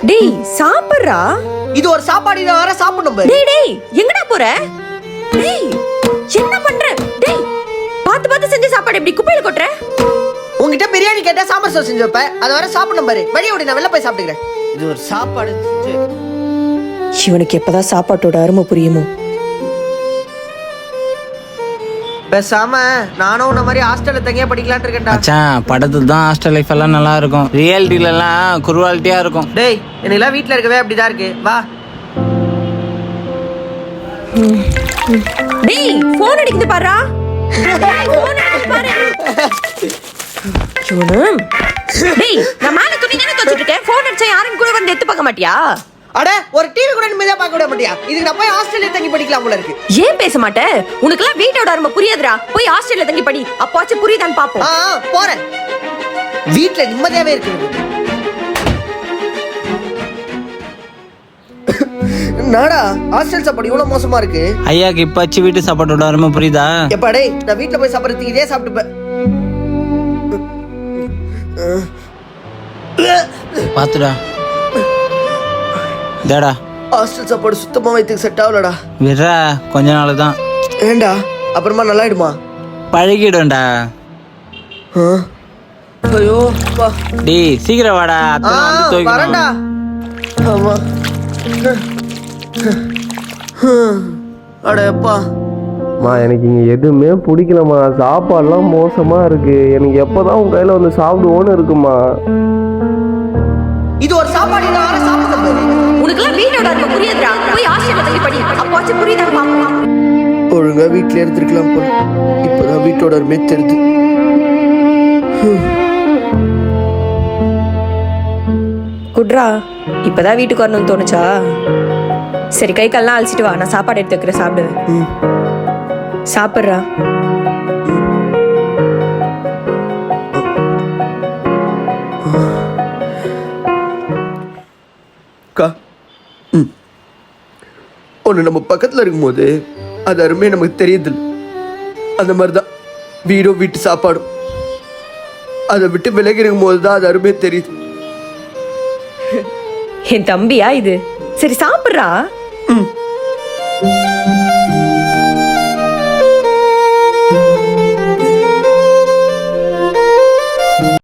டேய் சாப்பிடுறா. இது ஒரு சாப்பாடு, இத வேற சாப்பிடணும் பாரு. டேய் டேய் எங்கடா போற? டேய் என்ன பண்ற? டேய் பாத்து பாத்து செஞ்ச சாப்பாடு எப்படி குப்பையில கொட்ற? உன்கிட்ட பிரியாணி கேட்டா சாம்பார் சோறு செஞ்சு வைப்ப, அத வேற சாப்பிடணும் பாரு. வழி ஓடி நான் வெளில போய் சாப்பிட்டுக்கிறேன். இது ஒரு சாப்பாடு. இவனுக்கு எப்பதான் சாப்பாட்டோட அருமை புரியுமோ? பேசாம நானும் உன்ன மாதிரி ஹாஸ்டல்ல தங்கியா படிக்கலாம்னு இருக்கேன்டா. மச்சான் படத்துல தான் ஹாஸ்டல் லைஃப் எல்லாம் நல்லா இருக்கும், ரியாலிட்டில எல்லாம் குருவாலிட்டியா இருக்கும். டேய் எனக்குலாம் வீட்ல இருக்கவே அப்படிதான் இருக்கு. வா. டேய் போன் அடிக்குது பாருடா. போன் அடிக்குது பாரு. ஜோனம். டேய் நான் மேல துணி தான துவைச்சிட்டு இருக்கேன். போன் அடிச்சா யாரும் கூட வந்து எடுத்து பார்க்க மாட்டியா? அட ஒரு டிவி கூட நிம்மதியா பார்க்க விட மாட்டியா? இதுக்கு நான் போய் ஹாஸ்டல்ல தங்கி படிக்கலாம் போல இருக்கு. ஏன் பேச மாட்டே? உனக்குலாம் வீட்டோட அருமை புரியாதுடா. போய் ஹாஸ்டல்ல தங்கி படி, அப்பவாச்சும் புரியுதான்னு பாப்போம். போறேன். வீட்ல நிம்மதியாவே இருக்கு. நாடா ஹாஸ்டல் சாப்பாடு இவ்வளவு மோசமா இருக்கு. ஐயாக்கு இப்பாச்சு வீட்டு சாப்பாட்டோட அருமை புரியுதா? எப்பா டேய் நான் வீட்ல போய் சாப்பிடுறதுக்கு இதே சாப்பிட்டுப்பேன். பாத்துடா டேடா, ஹாஸ்டல் சாப்பாடு சுத்தமா வயித்துக்கு செட் ஆகலடா. விட்றா கொஞ்ச நாள் தான். ஏண்டா அப்புறமா நல்லாயிடுமா? பழகிடும்டா. ஐயோ பா. டேய் சீக்கிரம் வாடா, அத்தை வந்து வரேன்டா. துவைக்கணும். ஆமா. அட அப்பா. எனக்கு இங்கே எதுவுமே பிடிக்கலம்மா. சாப்பாடுலாம் மோசமாக இருக்குது. எனக்கு எப்போ தான் உன் கையில் வந்து சாப்பிடுவோன்னு இருக்குமா. இது ஒரு சாப்பாடு, இதை வேற சாப்பிடணும் பாரு. உனக்குலாம் வீட்டோட அருமை புரியாதுடா. போய் ஹாஸ்டல்ல தங்கி படி, அப்பவாச்சும் புரியுதான்னு பாப்போம். ஒழுங்கா வீட்டுல இருந்திருக்கலாம் போல. இப்பதான் வீட்டோட அருமை தெரியுது. குட்ரா இப்பதான் வீட்டுக்கு வரணும்னு தோணுச்சா? சரி கை கால்லாம் அழிச்சிட்டு வா, நான் சாப்பாடு எடுத்து வைக்கிறேன், சாப்பிடு. சாப்பிட்றா. ஒன்று நம்ம பக்கத்தில் இருக்கும்போது அது அருமையாக நமக்கு தெரியுது. அந்த மாதிரி தான் வீடும் வீட்டு சாப்பாடும். அதை விட்டு விலகி இருக்கும்போது தான் அது அருமையாக தெரியுது. என் தம்பியா இது? சரி சாப்பிட்றா.